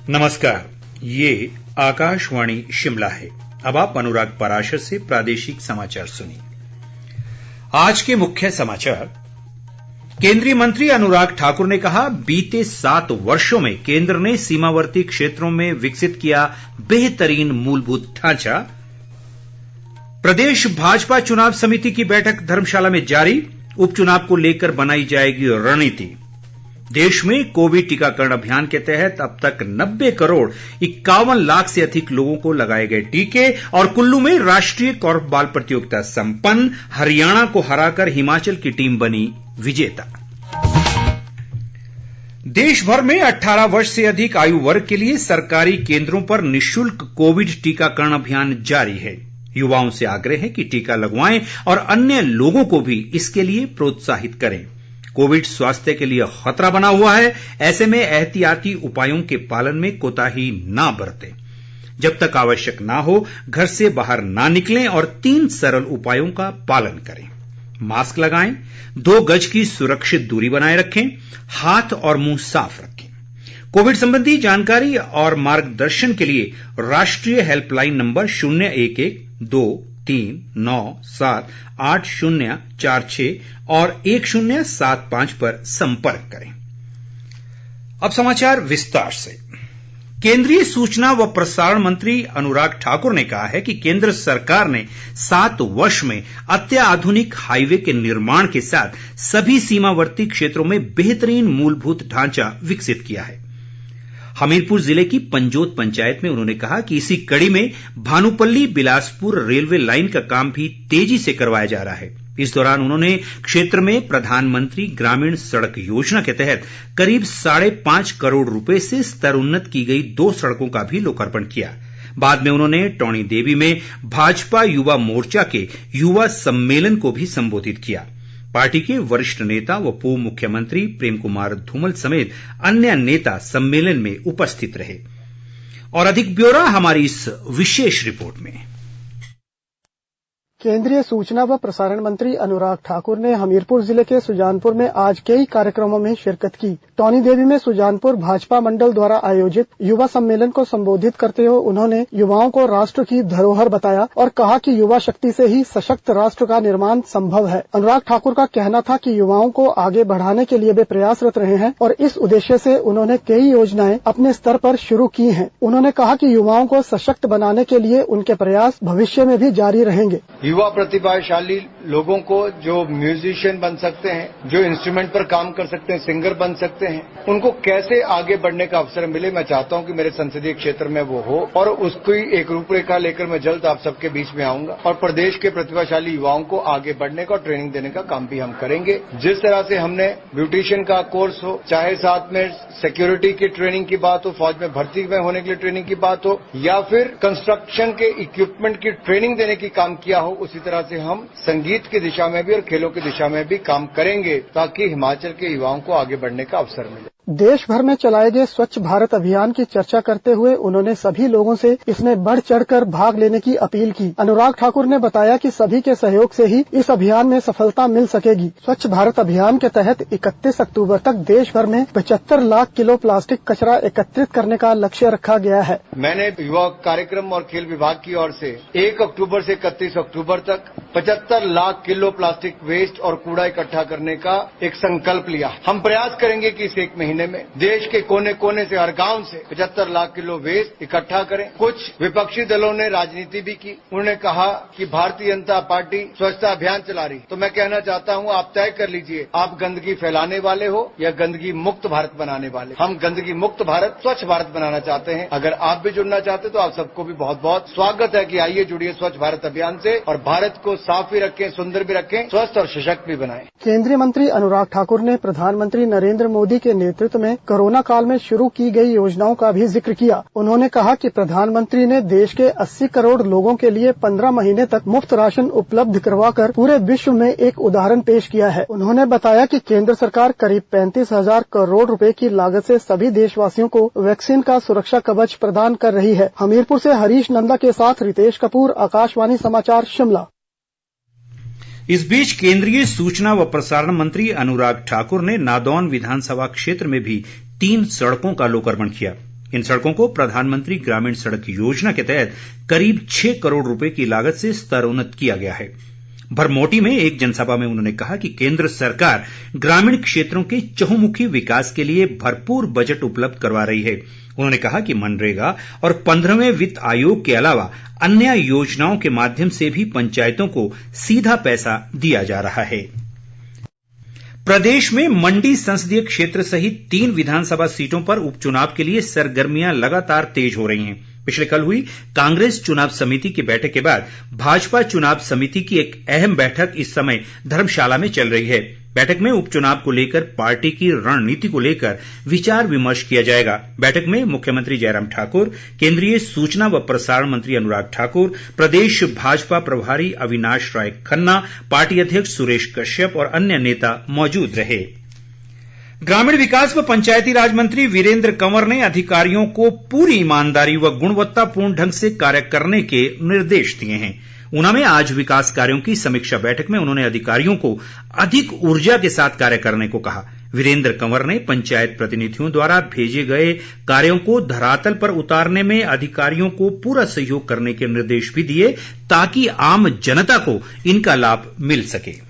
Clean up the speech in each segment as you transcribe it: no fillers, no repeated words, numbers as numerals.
नमस्कार, ये आकाशवाणी शिमला है। अब आप अनुराग पराशर से प्रादेशिक समाचार सुनिए। आज के मुख्य समाचार। केंद्रीय मंत्री अनुराग ठाकुर ने कहा, बीते 7 वर्षों में केंद्र ने सीमावर्ती क्षेत्रों में विकसित किया बेहतरीन मूलभूत ढांचा। प्रदेश भाजपा चुनाव समिति की बैठक धर्मशाला में जारी, उपचुनाव को लेकर बनाई जाएगी रणनीति। देश में कोविड टीकाकरण अभियान के तहत अब तक 90 करोड़ 51 लाख से अधिक लोगों को लगाए गए टीके। और कुल्लू में राष्ट्रीय कोर्फबॉल प्रतियोगिता संपन्न, हरियाणा को हराकर हिमाचल की टीम बनी विजेता। देश भर में 18 वर्ष से अधिक आयु वर्ग के लिए सरकारी केंद्रों पर निःशुल्क कोविड टीकाकरण अभियान जारी है। युवाओं से आग्रह है कि टीका लगवाएं और अन्य लोगों को भी इसके लिए प्रोत्साहित करें। कोविड स्वास्थ्य के लिए खतरा बना हुआ है, ऐसे में एहतियाती उपायों के पालन में कोताही ना बरतें। जब तक आवश्यक ना हो, घर से बाहर ना निकलें और 3 सरल उपायों का पालन करें। मास्क लगाएं, 2 गज की सुरक्षित दूरी बनाए रखें, हाथ और मुंह साफ रखें। कोविड संबंधी जानकारी और मार्गदर्शन के लिए राष्ट्रीय हेल्पलाइन नंबर 011-239-78046 और 1075 पर संपर्क करें। अब समाचार विस्तार से। केंद्रीय सूचना व प्रसारण मंत्री अनुराग ठाकुर ने कहा है कि केंद्र सरकार ने 7 वर्ष में अत्याधुनिक हाईवे के निर्माण के साथ सभी सीमावर्ती क्षेत्रों में बेहतरीन मूलभूत ढांचा विकसित किया है। हमीरपुर जिले की पंजोत पंचायत में उन्होंने कहा कि इसी कड़ी में भानुपल्ली बिलासपुर रेलवे लाइन का काम भी तेजी से करवाया जा रहा है। इस दौरान उन्होंने क्षेत्र में प्रधानमंत्री ग्रामीण सड़क योजना के तहत करीब 5.5 करोड़ रुपए से स्तरोन्नत की गई 2 सड़कों का भी लोकार्पण किया। बाद में उन्होंने टौणी देवी में भाजपा युवा मोर्चा के युवा सम्मेलन को भी संबोधित किया। पार्टी के वरिष्ठ नेता व पूर्व मुख्यमंत्री प्रेम कुमार धूमल समेत अन्य नेता सम्मेलन में उपस्थित रहे। और अधिक ब्यौरा हमारी इस विशेष रिपोर्ट में। केंद्रीय सूचना व प्रसारण मंत्री अनुराग ठाकुर ने हमीरपुर जिले के सुजानपुर में आज कई कार्यक्रमों में शिरकत की। टौणी देवी में सुजानपुर भाजपा मंडल द्वारा आयोजित युवा सम्मेलन को संबोधित करते हुए उन्होंने युवाओं को राष्ट्र की धरोहर बताया और कहा कि युवा शक्ति से ही सशक्त राष्ट्र का निर्माण संभव है। अनुराग ठाकुर का कहना था कि युवाओं को आगे बढ़ाने के लिए वे प्रयासरत रहे हैं और इस उद्देश्य से उन्होंने कई योजनाएं अपने स्तर पर शुरू की हैं। उन्होंने कहा कि युवाओं को सशक्त बनाने के लिए उनके प्रयास भविष्य में भी जारी रहेंगे। युवा प्रतिभाशाली लोगों को जो म्यूजिशियन बन सकते हैं, जो इंस्ट्रूमेंट पर काम कर सकते हैं, सिंगर बन सकते हैं, उनको कैसे आगे बढ़ने का अवसर मिले। मैं चाहता हूं कि मेरे संसदीय क्षेत्र में वो हो और उसकी एक रूपरेखा लेकर मैं जल्द आप सबके बीच में आऊंगा और प्रदेश के प्रतिभाशाली युवाओं को आगे बढ़ने का और ट्रेनिंग देने का काम भी हम करेंगे। जिस तरह से हमने ब्यूटिशियन का कोर्स हो, चाहे साथ में सिक्योरिटी की ट्रेनिंग की बात हो, फौज में भर्ती में होने के लिए ट्रेनिंग की बात हो, या फिर कंस्ट्रक्शन के इक्विपमेंट की ट्रेनिंग देने की काम किया हो, उसी तरह से हम संगीत की दिशा में भी और खेलों की दिशा में भी काम करेंगे ताकि हिमाचल के युवाओं को आगे बढ़ने का अवसर मिले। देश भर में चलाए गए स्वच्छ भारत अभियान की चर्चा करते हुए उन्होंने सभी लोगों से इसमें बढ़ चढ़कर भाग लेने की अपील की। अनुराग ठाकुर ने बताया कि सभी के सहयोग से ही इस अभियान में सफलता मिल सकेगी। स्वच्छ भारत अभियान के तहत 31 अक्टूबर तक देश भर में 75 लाख किलो प्लास्टिक कचरा एकत्रित करने का लक्ष्य रखा गया है। मैंने युवा कार्यक्रम और खेल विभाग की ओर से 1 अक्टूबर से 31 अक्टूबर तक 75 लाख किलो प्लास्टिक वेस्ट और कूड़ा इकट्ठा करने का एक संकल्प लिया। हम प्रयास करेंगे कि इस 1 महीने में देश के कोने कोने से, हर गांव से 75 लाख किलो वेस्ट इकट्ठा करें। कुछ विपक्षी दलों ने राजनीति भी की। उन्होंने कहा कि भारतीय जनता पार्टी स्वच्छता अभियान चला रही। तो मैं कहना चाहता हूं, आप तय कर लीजिए, आप गंदगी फैलाने वाले हो या गंदगी मुक्त भारत बनाने वाले। हम गंदगी मुक्त भारत, स्वच्छ भारत बनाना चाहते हैं। अगर आप भी जुड़ना चाहते तो आप सबको भी बहुत बहुत स्वागत है कि आइए जुड़िए स्वच्छ भारत अभियान से और भारत को साफ भी रखें, सुंदर भी रखें, स्वस्थ और सशक्त भी बनाएं। केंद्रीय मंत्री अनुराग ठाकुर ने प्रधानमंत्री नरेंद्र मोदी के नेतृत्व में कोरोना काल में शुरू की गई योजनाओं का भी जिक्र किया। उन्होंने कहा कि प्रधानमंत्री ने देश के 80 करोड़ लोगों के लिए 15 महीने तक मुफ्त राशन उपलब्ध करवाकर पूरे विश्व में एक उदाहरण पेश किया है। उन्होंने बताया कि केंद्र सरकार करीब 35,000 करोड़ रुपए की लागत से सभी देशवासियों को वैक्सीन का सुरक्षा कवच प्रदान कर रही है। हमीरपुर से हरीश नंदा के साथ रितेश कपूर, आकाशवाणी समाचार शिमला। इस बीच केंद्रीय सूचना व प्रसारण मंत्री अनुराग ठाकुर ने नादौन विधानसभा क्षेत्र में भी 3 सड़कों का लोकार्पण किया। इन सड़कों को प्रधानमंत्री ग्रामीण सड़क योजना के तहत करीब 6 करोड़ रुपए की लागत से स्तरोन्नत किया गया है। भरमौटी में एक जनसभा में उन्होंने कहा कि केंद्र सरकार ग्रामीण क्षेत्रों के चहुमुखी विकास के लिए भरपूर बजट उपलब्ध करवा रही है। उन्होंने कहा कि मनरेगा और 15वें वित्त आयोग के अलावा अन्य योजनाओं के माध्यम से भी पंचायतों को सीधा पैसा दिया जा रहा है। प्रदेश में मंडी संसदीय क्षेत्र सहित 3 विधानसभा सीटों पर उपचुनाव के लिए सरगर्मियां लगातार तेज हो रही हैं। पिछले कल हुई कांग्रेस चुनाव समिति की बैठक के बाद भाजपा चुनाव समिति की एक अहम बैठक इस समय धर्मशाला में चल रही है। बैठक में उपचुनाव को लेकर पार्टी की रणनीति को लेकर विचार विमर्श किया जाएगा। बैठक में मुख्यमंत्री जयराम ठाकुर, केंद्रीय सूचना व प्रसारण मंत्री अनुराग ठाकुर, प्रदेश भाजपा प्रभारी अविनाश राय खन्ना, पार्टी अध्यक्ष सुरेश कश्यप और अन्य नेता मौजूद रहे। ग्रामीण विकास व पंचायती राज मंत्री वीरेंद्र कंवर ने अधिकारियों को पूरी ईमानदारी व गुणवत्तापूर्ण ढंग से कार्य करने के निर्देश दिए हैं। ऊना में आज विकास कार्यों की समीक्षा बैठक में उन्होंने अधिकारियों को अधिक ऊर्जा के साथ कार्य करने को कहा। वीरेंद्र कंवर ने पंचायत प्रतिनिधियों द्वारा भेजे गए कार्यों को धरातल पर उतारने में अधिकारियों को पूरा सहयोग करने के निर्देश भी दिए ताकि आम जनता को इनका लाभ मिल सके।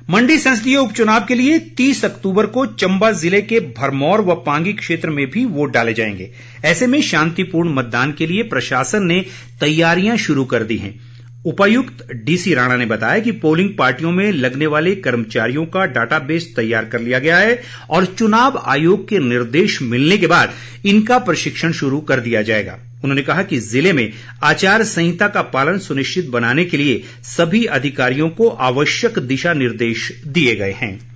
मंडी संसदीय उपचुनाव के लिए 30 अक्टूबर को चंबा जिले के भरमौर व पांगी क्षेत्र में भी वोट डाले जाएंगे। ऐसे में शांतिपूर्ण मतदान के लिए प्रशासन ने तैयारियां शुरू कर दी हैं। उपायुक्त डीसी राणा ने बताया कि पोलिंग पार्टियों में लगने वाले कर्मचारियों का डाटाबेस तैयार कर लिया गया है और चुनाव आयोग के निर्देश मिलने के बाद इनका प्रशिक्षण शुरू कर दिया जाएगा। उन्होंने कहा कि जिले में आचार संहिता का पालन सुनिश्चित बनाने के लिए सभी अधिकारियों को आवश्यक दिशा निर्देश दिए गए हैं।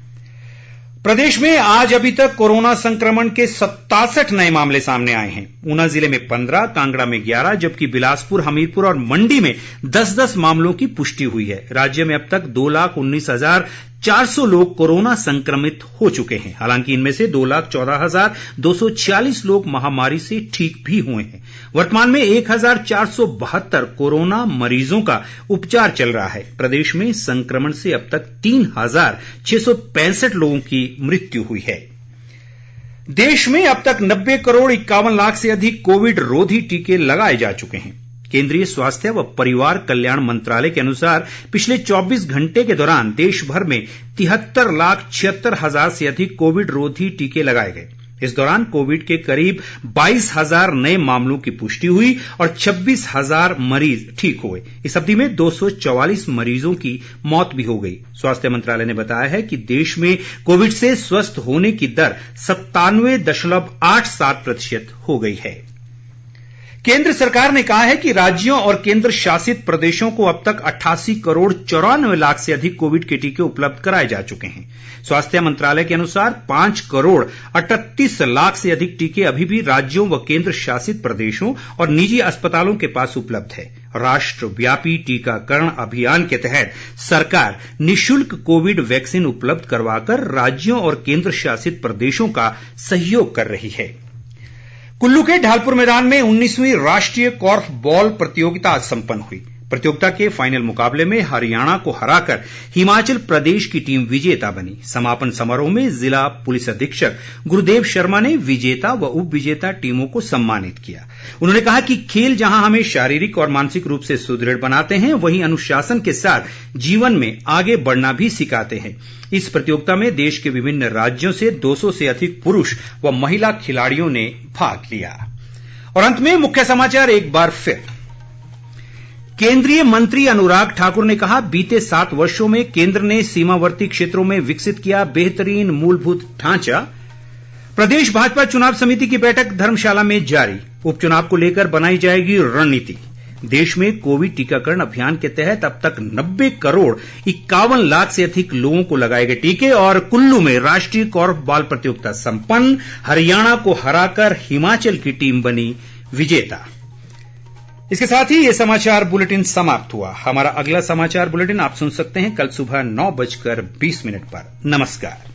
प्रदेश में आज अभी तक कोरोना संक्रमण के 67 नए मामले सामने आए हैं। ऊना जिले में 15, कांगड़ा में 11, जबकि बिलासपुर, हमीरपुर और मंडी में 10-10 मामलों की पुष्टि हुई है। राज्य में अब तक 2,19,400 लोग कोरोना संक्रमित हो चुके हैं। हालांकि इनमें से 2,14,246 लोग महामारी से ठीक भी हुए हैं। वर्तमान में 1,472 कोरोना मरीजों का उपचार चल रहा है। प्रदेश में संक्रमण से अब तक 3,665 लोगों की मृत्यु हुई है। देश में अब तक 90 करोड़ 51 लाख से अधिक कोविड रोधी टीके लगाए जा चुके हैं। केंद्रीय स्वास्थ्य व परिवार कल्याण मंत्रालय के अनुसार पिछले 24 घंटे के दौरान देश भर में 73,76,000 से अधिक कोविड रोधी टीके लगाए गए। इस दौरान कोविड के करीब 22,000 नए मामलों की पुष्टि हुई और 26,000 मरीज ठीक हुए। इस अवधि में 244 मरीजों की मौत भी हो गई। स्वास्थ्य मंत्रालय ने बताया है कि देश में कोविड से स्वस्थ होने की दर 97.87% हो गई है। केंद्र सरकार ने कहा है कि राज्यों और केंद्र शासित प्रदेशों को अब तक 88 करोड़ 94 लाख से अधिक कोविड के टीके उपलब्ध कराए जा चुके हैं। स्वास्थ्य मंत्रालय के अनुसार 5 करोड़ 38 लाख से अधिक टीके अभी भी राज्यों व केंद्र शासित प्रदेशों और निजी अस्पतालों के पास उपलब्ध है। राष्ट्रव्यापी टीकाकरण अभियान के तहत सरकार निःशुल्क कोविड वैक्सीन उपलब्ध करवाकर राज्यों और केंद्र शासित प्रदेशों का सहयोग कर रही है। कुल्लू के ढालपुर मैदान में 19वीं राष्ट्रीय कॉर्फ बॉल प्रतियोगिता आज संपन्न हुई। प्रतियोगिता के फाइनल मुकाबले में हरियाणा को हराकर हिमाचल प्रदेश की टीम विजेता बनी। समापन समारोह में जिला पुलिस अधीक्षक गुरुदेव शर्मा ने विजेता व उप विजेता टीमों को सम्मानित किया। उन्होंने कहा कि खेल जहां हमें शारीरिक और मानसिक रूप से सुदृढ़ बनाते हैं, वहीं अनुशासन के साथ जीवन में आगे बढ़ना भी सिखाते हैं। इस प्रतियोगिता में देश के विभिन्न राज्यों से 200 से अधिक पुरुष व महिला खिलाड़ियों ने भाग लिया। और अंत में मुख्य समाचार एक बार फिर। केंद्रीय मंत्री अनुराग ठाकुर ने कहा, बीते 7 वर्षों में केंद्र ने सीमावर्ती क्षेत्रों में विकसित किया बेहतरीन मूलभूत ढांचा। प्रदेश भाजपा चुनाव समिति की बैठक धर्मशाला में जारी। उपचुनाव को लेकर बनाई जाएगी रणनीति। देश में कोविड टीकाकरण अभियान के तहत अब तक 90 करोड़ 51 लाख से अधिक लोगों को लगाए गए टीके। और कुल्लू में राष्ट्रीय कॉर्फ बॉल प्रतियोगिता संपन्न, हरियाणा को हराकर हिमाचल की टीम बनी विजेता। इसके साथ ही ये समाचार बुलेटिन समाप्त हुआ। हमारा अगला समाचार बुलेटिन आप सुन सकते हैं कल सुबह 9:20 पर। नमस्कार।